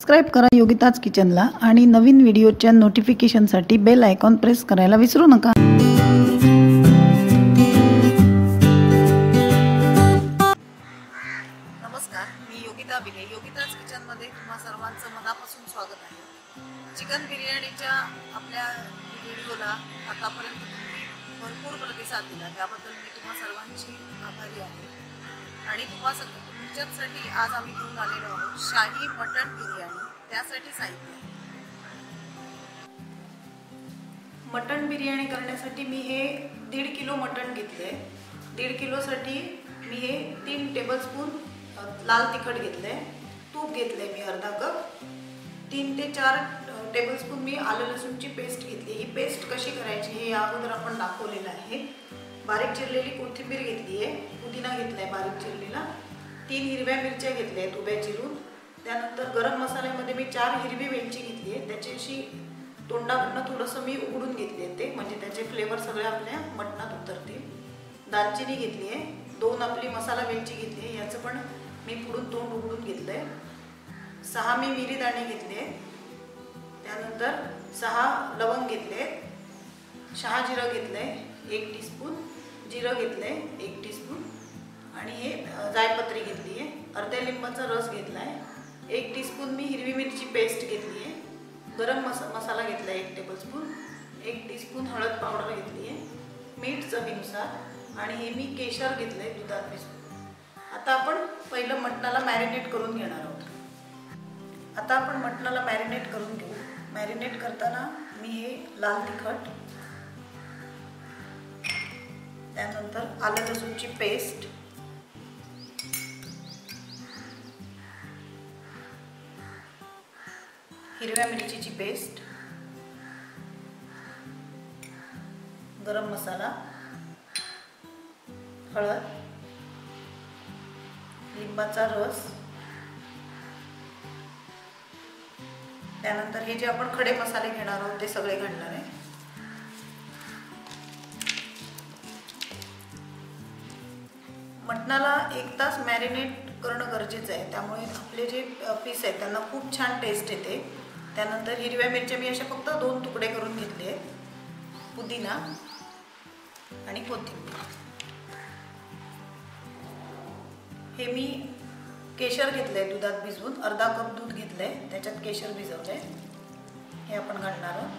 Subscribe करा योगिताज किचनला आणि नवीन व्हिडिओच्या नोटिफिकेशनसाठी बेल आयकॉन प्रेस करायला विसरू नका। नमस्कार, मी योगिता बिले योगिताज किचनमध्ये तुम्हा सर्वांचं मनापासून स्वागत आहे। चिकन बिर्याणीच्या आपल्या व्हिडिओला आतापर्यंत तुम्ही भरपूर प्रतिसाद दिला त्याबद्दल मी तुम्हा सर्वांची आभारी आहे। आणि तुमच्यासाठी आज आम्ही घेऊन आलेलो आहोत शाही मटण बिर्याणी। त्यासाठी साहित्य मटण बिर्याणी करण्यासाठी मी हे 1.5 किलो मटण घेतले। 1.5 किलोसाठी मी हे 3 टेबलस्पून लाल तिखट घेतले, तूप घेतले मी अर्धा कप, 3 ते 4 टेबलस्पून मी आलं लसूणची पेस्ट घेतली। ही पेस्ट कशी करायची हे अगोदर आपण दाखवलेलं आहे। बारीक चिरलेली कोथिंबीर घेतली आहे, पुदिना घेतलाय बारीक चिरलेला, 3 हिरव्या मिरच्या घेतल्या आहेत उभ्या चिरून। त्यानंतर गरम मसाल्यामध्ये मी 4 हिरवी वेलची घेतली आहे, त्याची अशी तोंडावरनं थोडंसं मी उघडून घेतले ते म्हणजे त्याचे फ्लेवर सगळे आपल्या मटणात उतरतील। दालचिनी घेतली आहे, 2 आपली मसाला वेलची घेतली आहे, याचं पण मी पुढून तोंड उघडून घेतलंय। 6 मी मिरी दाणे घेतले, त्यानंतर 6 लवंग घेतले, शहा जिरं घेतलंय 1 टीस्पून, जिरं घेतलंय 1 टीस्पून आणि हे जायपत्री घेतली आहे, अर्ध्या लिंबाचा रस घेतलाय, 1 टीस्पून मी हिरवी मिरची पेस्ट घेतली आहे, गरम मसाला घेतलाय 1 टेबलस्पून, 1 टीस्पून हळद पावडर घेतली आहे, मीठ चवीनुसार आणि हे मी केशर घेतलंय दुधात भिजवून। आता आपण पहिलं मटणाला मॅरिनेट करून घेणार आहोत। आता आपण मटणाला मॅरिनेट करून घेऊ। मॅरिनेट करताना मी हे लाल तिखट, त्यानंतर आलं लसूणची पेस्ट, हिरव्या मिरचीची पेस्ट, गरम मसाला, हळद, लिंबाचा रस, त्यानंतर हे जे आपण खडे मसाले घेणार आहोत ते सगळे घालणार आहे। मटणाला 1 तास मॅरिनेट करणं गरजेचं आहे, त्यामुळे आपले जे पीस आहेत त्यांना खूप छान टेस्ट येते। त्यानंतर हिरव्या मिरच्या मी अशा फक्त 2 तुकडे करून घेतले आहेत, पुदिना आणि कोथिंबीर। हे मी केशर घेतलंय दुधात भिजवून, अर्धा कप दूध घेतलंय, त्याच्यात केशर भिजवलंय, हे आपण घालणार आहोत।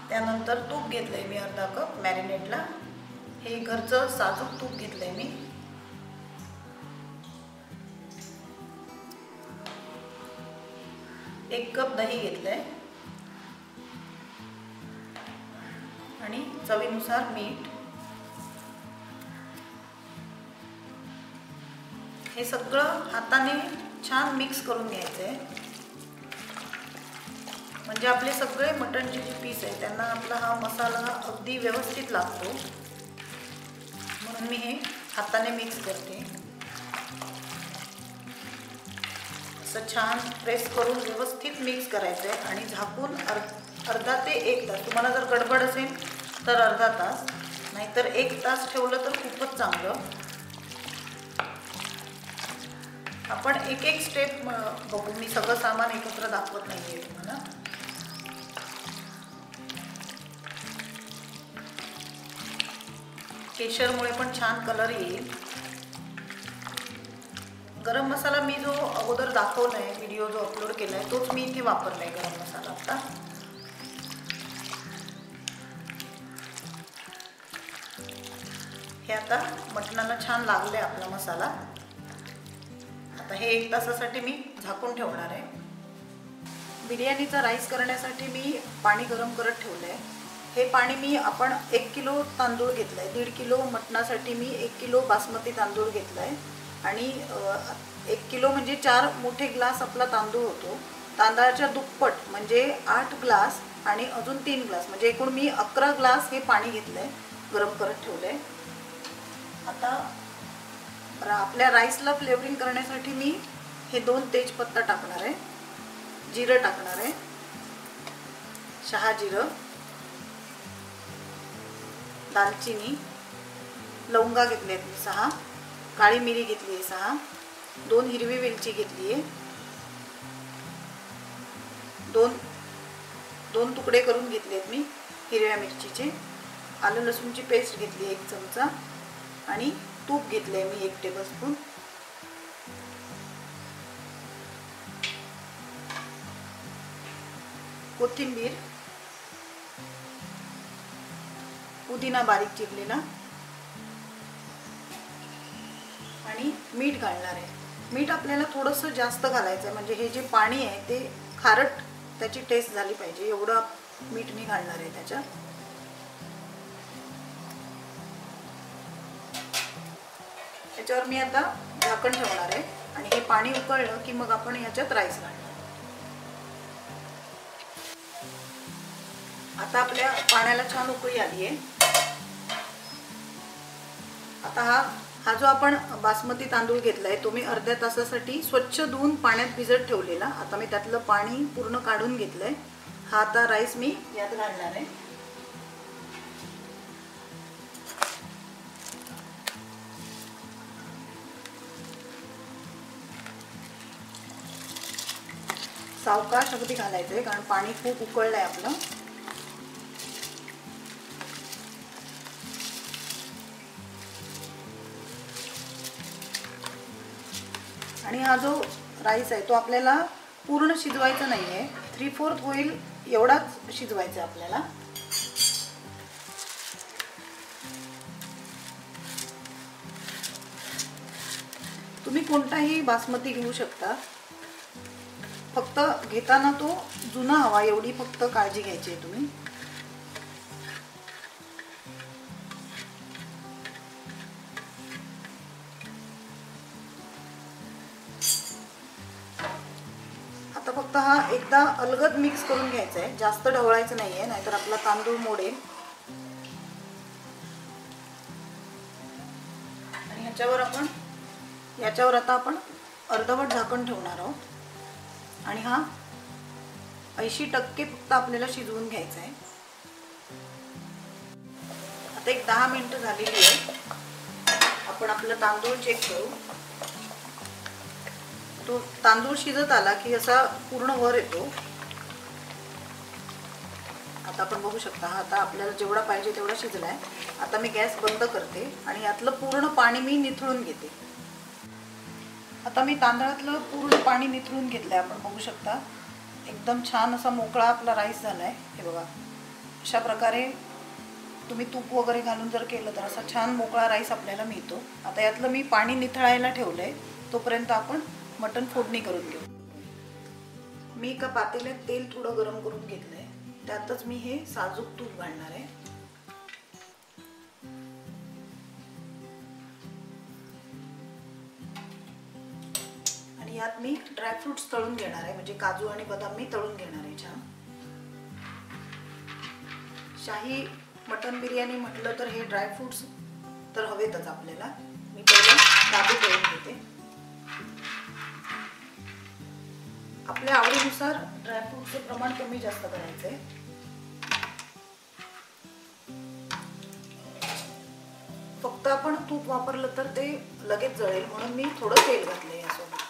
त्यानंतर तूप घेतलंय मी अर्धा कप मॅरिनेटला, हे घरचं साजूक तूप घेतलंय मी। एक कप दही घेतलंय आणि चवीनुसार मीठ। हे सगळं हाताने छान मिक्स करून घ्यायचंय, म्हणजे आपले सगळे मटणचे जे पीस आहे त्यांना आपला हा मसाला अगदी व्यवस्थित लागतो, म्हणून मी हे हाताने मिक्स करते। असं छान प्रेस करून व्यवस्थित मिक्स करायचं आहे आणि झाकून अर्धा ते 1 तास, तुम्हाला जर गडबड असेल तर अर्धा तास, नाहीतर 1 तास ठेवलं तर खूपच चांगलं। आपण एक स्टेप बघू, मी सगळं सामान एकत्र दाखवत नाहीये तुम्हाला। केशरमुळे पण छान कलर येईल। गरम मसाला मी जो अगोदर दाखवलाय, व्हिडिओ जो अपलोड केलाय तोच मी इथे वापरलाय गरम मसाला। आता हे आता मटणाला छान लागले आपला मसाला। आता हे 1 तासासाठी मी झाकून ठेवणार आहे। बिर्याणीचा राईस करण्यासाठी मी पाणी गरम करत ठेवलंय। हे पाणी आपण 1 किलो तांदूळ घेतलाय, 1.5 किलो मटणासाठी मी 1 किलो बासमती तांदूळ घेतलाय आणि 1 किलो म्हणजे 4 मोठे ग्लास आपला तांदूळ होतो। तांदळाच्या दुप्पट म्हणजे 8 ग्लास आणि अजून 3 ग्लास म्हणजे एकूण मी 11 ग्लास हे पाणी घेतलंय, गरम करत ठेवलंय। आता आपल्या राईसला फ्लेवरिंग करण्यासाठी मी हे 2 तेजपत्ता टाकणार आहे, जिरं टाकणार आहे, शहा जिरं, दालचिनी, लवंगा घेतल्या आहेत 6, काळी मिरी घेतली आहे 6, 2 हिरवी वेलची घेतली आहे, दोन तुकडे करून घेतलेत मी हिरव्या मिरचीचे, आलं लसूणची पेस्ट घेतली 1 चमचा आणि तूप घेतले मी 1 टेबलस्पून, कोथिंबीर, पुदिना बारीक चिरलेला आणि मीठ घालणार आहे. मीठ आपल्याला थोडंसं जास्त घालायचं आहे, म्हणजे हे जे पाणी आहे ते खारट त्याची टेस्ट झाली पाहिजे एवढं मीठ मी घालणार आहे त्याच्यात. त्याच्यावर मी आता झाकण ठेवणार आहे आणि हे पाणी उकळलं की मग आपण याच्यात राईस घालणार. आता आपल्या पाण्याला छान उकळी आली आहे. आता हा जो आपण बासमती तांदूळ घेतलाय तो मी अर्ध्या तासासाठी स्वच्छ धुवून पाण्यात भिजत ठेवलेला. आता मी त्यातलं पाणी पूर्ण काढून घेतलंय. हा आता राईस मी यात घालणार आहे. सावकाश अगदी घालायचंय कारण पाणी खूप उकळलंय आपलं. आणि हा जो राईस आहे तो आपल्याला पूर्ण शिजवायचा नाहीये, 3/4 होईल एवढाच शिजवायचा आपल्याला. तुम्ही कोणताही बासमती घेऊ शकता, फक्त घेताना तो जुना हवा एवढी फक्त काळजी घ्यायची आहे तुम्ही. आता फक्त हा एकदा अलगद मिक्स करून घ्यायचा आहे, जास्त ढवळायचं नाहीये नाहीतर आपला तांदूळ मोडेल. आणि याच्यावर आता आपण अर्धवट झाकण ठेवणार आहोत आणि हा 80% फक्त आपल्याला शिजवून घ्यायचा आहे. आता एक 10 मिनिटं झालेली आहे. आपण आपलं तांदूळ चेक करू. तो तांदूळ शिजत आला की असा पूर्ण वर येतो. आता आपण बघू शकता हा आता आपल्याला जेवढा पाहिजे तेवढा शिजलाय. आता मी गॅस बंद करते आणि यातलं पूर्ण पाणी मी निथळून घेते. आता मी तांदळातलं पूर्ण पाणी निथळून घेतलंय. आपण बघू शकता एकदम छान असा मोकळा आपला राईस झालाय. हे बघा, अशा प्रकारे तुम्ही तूप वगैरे घालून जर केलं तर असा छान मोकळा राईस आपल्याला मिळतो. आता यातलं मी पाणी निथळायला ठेवलंय, तोपर्यंत आपण मटण फोडणी करून घेऊ. मी एका पातेल्यात तेल थोडं गरम करून घेतलंय, त्यातच मी हे साजूक तूप घालणार आहे. आणि यात मी ड्रायफ्रुट्स तळून घेणार आहे, म्हणजे काजू आणि बदाम मी तळून घेणार आहे छान. शाही मटण बिर्याणी म्हटलं तर हे ड्रायफ्रुट्स तर हवेतच आपल्याला. मी पहिलं काजू तळून घेते. आपल्या आवडीनुसार ड्रायफ्रूटचं प्रमाण कमी जास्त करायचं आहे. फक्त आपण तूप वापरलं तर ते लगेच जळेल म्हणून मी थोडं तेल घातलंय यासोबत.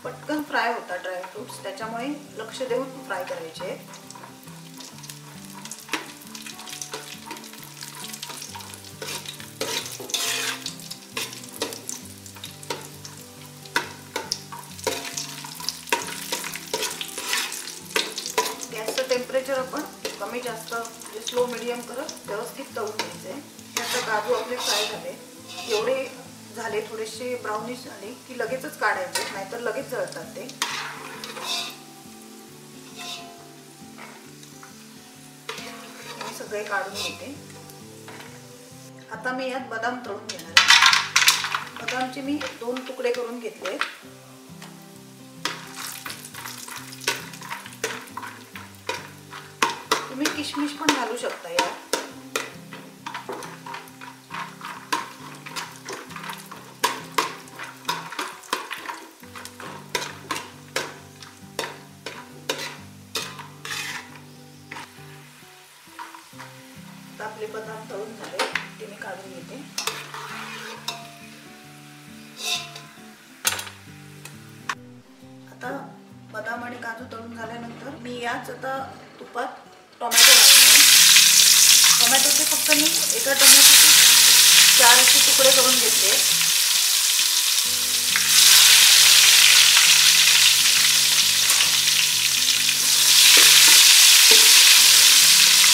पटकन फ्राय होतात ड्रायफ्रुट्स, त्याच्यामुळे लक्ष देऊन फ्राय करायचे आहेत. गॅसचं टेम्परेचर आपण कमी जास्त म्हणजे स्लो मिडियम करत व्यवस्थित तळून घ्यायचं आहे. आता काजू आपले फ्राय झाले, एवढे झाले थोडेसे ब्राउनिश झाले की लगेचच काढायचे, नाहीतर लगेच जळतात ते. मी सगळे काढून घेते. आता मी यात बदाम तळून घेणार आहे. बदामचे मी 2 तुकडे करून घेतले. तुम्ही किशमिश पण घालू शकता यात. आपले बदाम तळून झाले, आता बदाम आणि काजू तळून झाल्यानंतर मी याच आता तुपात टोमॅटो घालते. टोमॅटोचे फक्त मी एका टोमॅटोचे 4 असे तुकडे करून घेतले.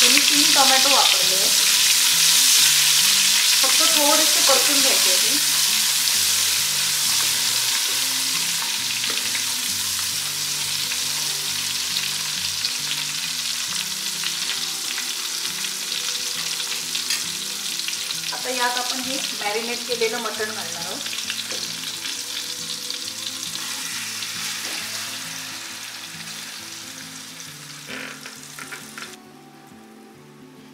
मी 3 टोमॅटो वापरले. फक्त थोडेसे परतून घ्यायचे होते. आता यात आपण हे मॅरिनेट केलेलं मटण घालणार आहोत.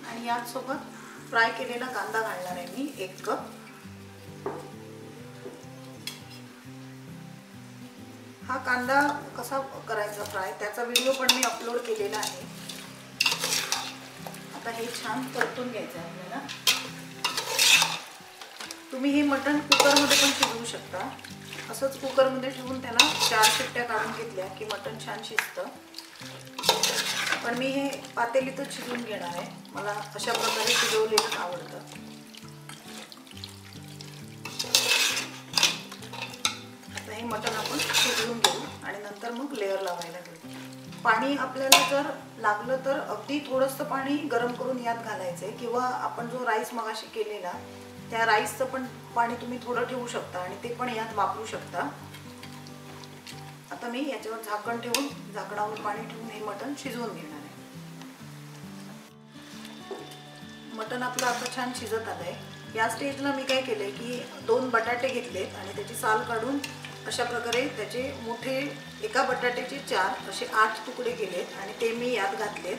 आणि याच सोबत फ्राय केलेला कांदा घालणार आहे मी 1 कप. हा कांदा कसा करायचा फ्राय त्याचा व्हिडिओ पण मी अपलोड केलेला आहे. आता हे छान परतून घ्यायचं आहे आपल्याला. तुम्ही हे मटण कुकरमध्ये पण शिजवू शकता. असंच कुकरमध्ये ठेवून त्याला 4 शिट्ट्या काढून घेतल्या की मटण छान शिजतं. पण मी हे पातेलीतच शिजवून घेणार आहे. मला अशा प्रकारे शिजवलेलं आवडतं. आता हे मटण आपण शिजवून घेऊ आणि नंतर मग लेअर लावायला घेऊ. पाणी आपल्याला जर लागलं तर अगदी थोडंसं पाणी गरम करून यात घालायचं आहे किंवा आपण जो राईस मगाशी केलेला त्या राईसचं पण पाणी तुम्ही थोडं ठेवू शकता आणि ते पण यात वापरू शकता. आता मी याच्यावर झाकण ठेवून झाकणावर पाणी ठेवून हे मटण शिजवून घेणार आहे. मटण आपलं आता छान शिजत आलंय. या स्टेजला मी काय केलंय की 2 बटाटे घेतलेत आणि त्याची साल काढून अशा प्रकारे त्याचे मोठे एका बटाट्याचे 4 असे 8 तुकडे केलेत आणि ते मी यात घातलेत.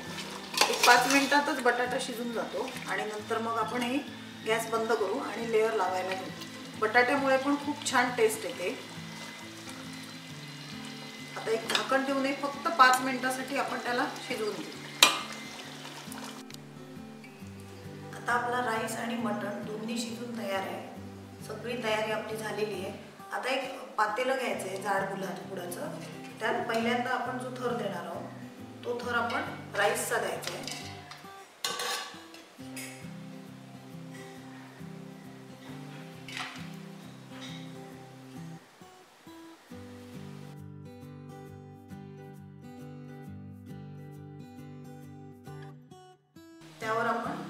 एक 5 मिनिटातच बटाटा शिजून जातो आणि नंतर मग आपण हे गॅस बंद करू आणि लेअर लावायला घेऊ. बटाट्यामुळे पण खूप छान टेस्ट येते. आता एक झाकण ठेवून फक्त 5 मिनिटासाठी आपण त्याला शिजवून घेऊ. आता आपला राईस आणि मटण दोन्ही शिजून तयार आहे. सगळी तयारी आपली झालेली आहे. आता एक पातेलं घ्यायचं आहे जाड गुळाचं. त्यात पहिल्यांदा आपण जो थर देणार आहोत तो थर आपण राईसचा द्यायचा आहे. त्यावर आपण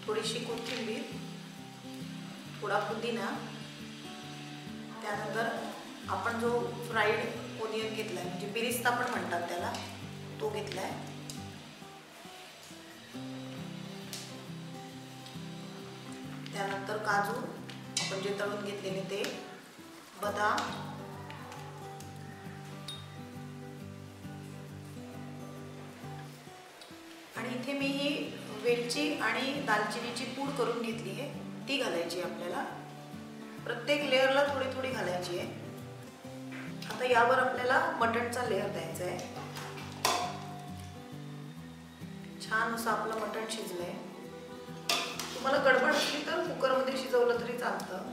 थोडीशी कोथिंबीर, थोडा पुदिना, त्यानंतर आपण जो फ्राईड ओनियन घेतलाय म्हणजे बिरिस्ता पण म्हणतात त्याला तो घेतलाय. त्यानंतर काजू आपण जे तळून घेतलेले ते, बदाम, आणि इथे मी ही वेलची आणि दालचिनीची पूड करून घेतली आहे ती घालायची आपल्याला. प्रत्येक लेअरला थोडी थोडी घालायची आहे. आता यावर आपल्याला मटणचा लेअर द्यायचा आहे. छान असं आपलं मटण शिजलंय. तुम्हाला गडबड असली तर कुकरमध्ये शिजवलं तरी चालतं.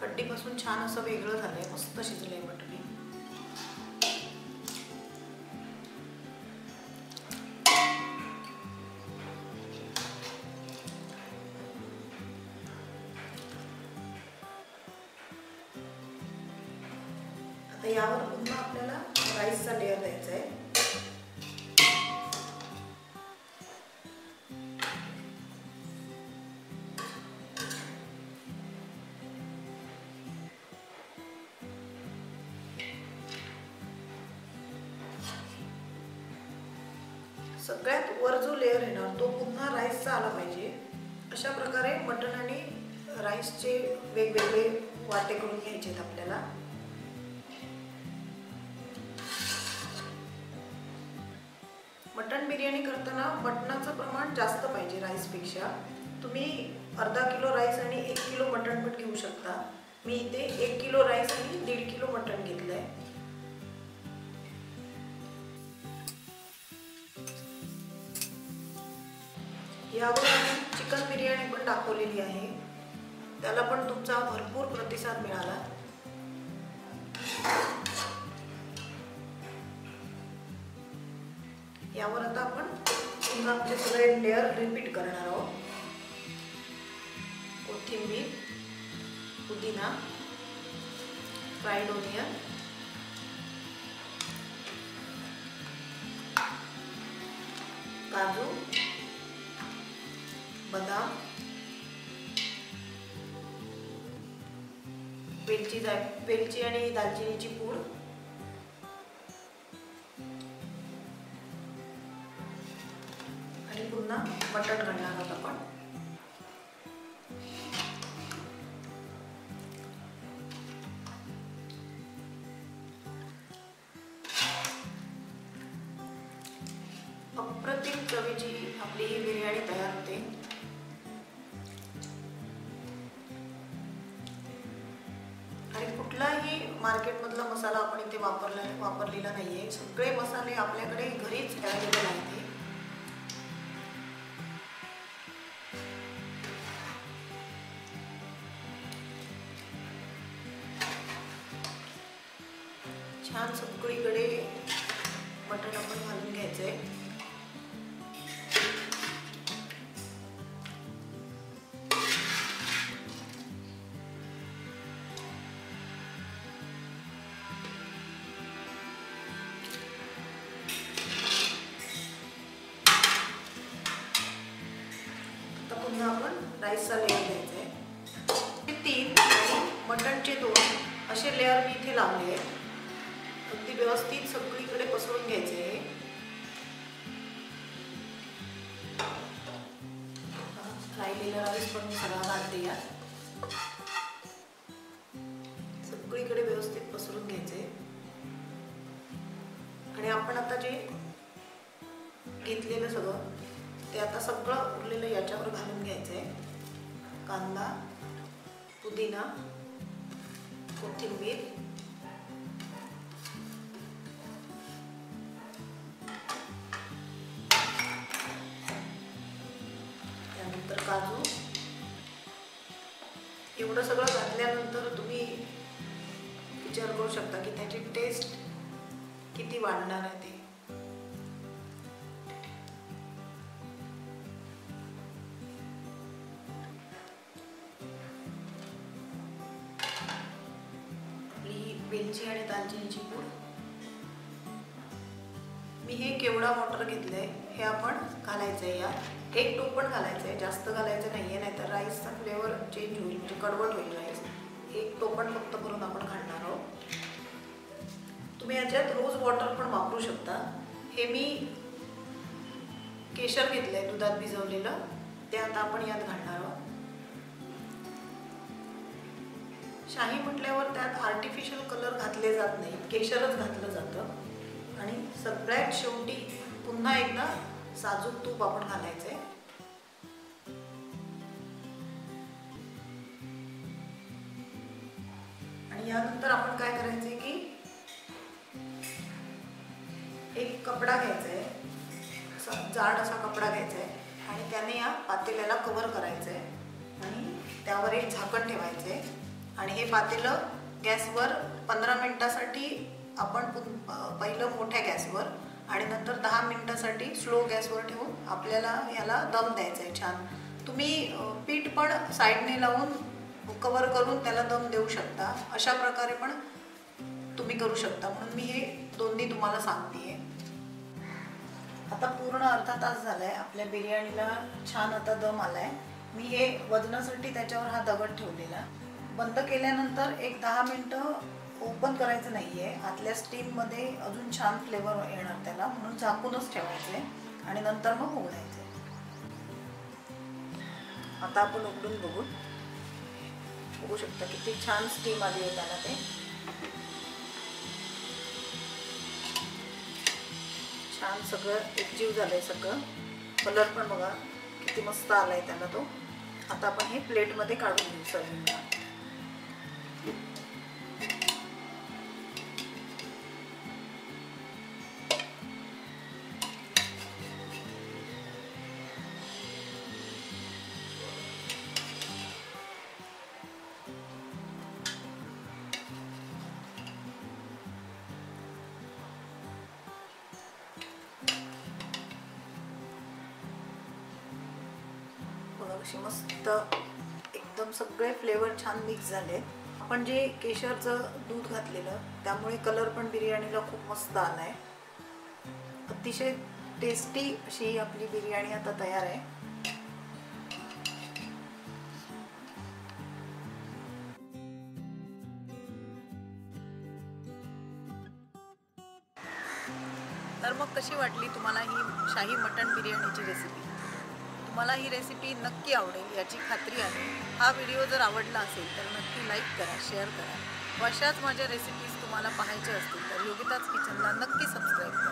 हड्डीपासून छान असं वेगळं झालंय. मस्त शिजलंय मटण. आता यावर पुन्हा आपल्याला राईसचा लेअर द्यायचा आहे. सगळ्यात वर जो लेअर येणार तो पुन्हा राईसचा आला पाहिजे. अशा प्रकारे मटण आणि राईसचे वेगवेगळे वाटे करून घ्यायचे आहेत आपल्याला. मटण बिर्याणी करताना मटणाचं प्रमाण जास्त पाहिजे राईसपेक्षा. तुम्ही अर्धा किलो राईस आणि 1 किलो मटण पण घेऊ शकता. मी इथे 1 किलो राईस आणि 1.5 किलो मटण घेतलंय. यावर आपण चिकन बिर्याणी पण दाखवलेली आहे. त्याला पण तुमचा भरपूर प्रतिसाद मिळाला. यावर आता आपण पुन्हा आपले सगळे लेअर रिपीट करणार आहोत. कोथिंबीर, पुदिना, फ्राईड ओनियन, काजू, बदाम, वेलची आणि दालचिनीची पूड, आणि पुन्हा मटण घालणार आहोत आपण. अप्रतिम चवीची आपली ही बिर्याणी तयार होते. आणि कुठलाही मार्केटमधला मसाला आपण इथे वापरलेला नाहीये. सगळे मसाले आपल्याकडे घरीच अवेलेबल आहेत. छान सगळीकडे मटण आपण घालून घ्यायचंय. आता पुन्हा आपण राईसचा लेअर घ्यायचा आहे. 3 आणि मटणचे 2 असे लेअर मी इथे लावले आहेत. अगदी व्यवस्थित सगळीकडे पसरून घ्यायचे आहे. राहिलेला राईस पण सगळा घालते यात. सगळीकडे व्यवस्थित पसरून घ्यायचे. आणि आपण आता जे घेतलेलं सगळं ते आता सगळं उरलेलं याच्यावर घालून घ्यायचंय. कांदा, पुदिना, कोथिंबीर, त्यानंतर काजू. एवढं सगळं घातल्यानंतर तुम्ही विचार करू शकता की त्याची टेस्ट किती वाढणार आहे ते. वेलची आणि दालचिनीची पूड. मी हे केवढा वॉटर घेतलंय हे आपण घालायचंय. यात 1 टोपण घालायचंय, जास्त घालायचं नाहीये, नाहीतर राईसचा फ्लेवर चेंज होईल, म्हणजे कडवट होईल राईस. 1 टोपण फक्त करून आपण घालणार आहोत. तुम्ही याच्यात रोज वॉटर पण वापरू शकता. हे मी केशर घेतलंय दुधात भिजवलेलं, ते आता आपण यात घालणार आहोत. शाही म्हटल्यावर त्यात आर्टिफिशियल कलर घातले जात नाही, केशरच घातलं जातं. आणि सगळ्यात शेवटी पुन्हा एकदा साजूक तूप आपण घालायचंय. आणि यानंतर आपण काय करायचंय की एक कपडा घ्यायचा आहे, असा जाड असा कपडा घ्यायचा आहे आणि त्याने या पातेल्याला कव्हर करायचं आहे आणि त्यावर एक झाकण ठेवायचं आहे. आणि हे पातेलं गॅसवर 15 मिनिटासाठी आपण पहिलं मोठ्या गॅसवर आणि नंतर 10 मिनिटासाठी स्लो गॅसवर ठेवून आपल्याला याला दम द्यायचा आहे. छान तुम्ही पीठ पण साईडने लावून कव्हर करून त्याला दम देऊ शकता. अशा प्रकारे पण तुम्ही करू शकता, म्हणून मी हे दोन्ही तुम्हाला सांगते. आता पूर्ण अर्धा तास झालाय आपल्या बिर्याणीला. छान आता दम आलाय. मी हे वजनासाठी त्याच्यावर हा दगड ठेवलेला. बंद केल्यानंतर एक 10 मिनिटं ओपन करायचं नाहीये, आतल्या स्टीममध्ये अजून छान फ्लेवर येणार त्याला, म्हणून झाकूनच ठेवायचे आणि नंतर मग उघडायचे. आता आपण उघडून बघू शकता किती छान स्टीम आली आहे त्याला. ते छान सगळं एकजीव झालंय. सगळं कलर पण बघा किती मस्त आलाय त्याला तो. आता आपण हे प्लेटमध्ये काढून घेऊ सर्विंगला. कशी मस्त एकदम सगळे फ्लेवर छान मिक्स झाले. आपण जे केशरचं दूध घातलेलं त्यामुळे कलर पण बिर्याणीला खूप मस्त आला आहे. अतिशय टेस्टी अशी आपली बिर्याणी आता तयार आहे. तर मग कशी वाटली तुम्हाला ही शाही मटण बिर्याणीची रेसिपी? तुम्हाला ही रेसिपी नक्की आवडेल याची खात्री आहे. हा व्हिडिओ जर आवडला असेल तर नक्की लाईक करा, शेअर करा. अशाच माझ्या रेसिपीज तुम्हाला पाहायच्या असतील तर योगिताज किचनला नक्की सबस्क्राईब करा.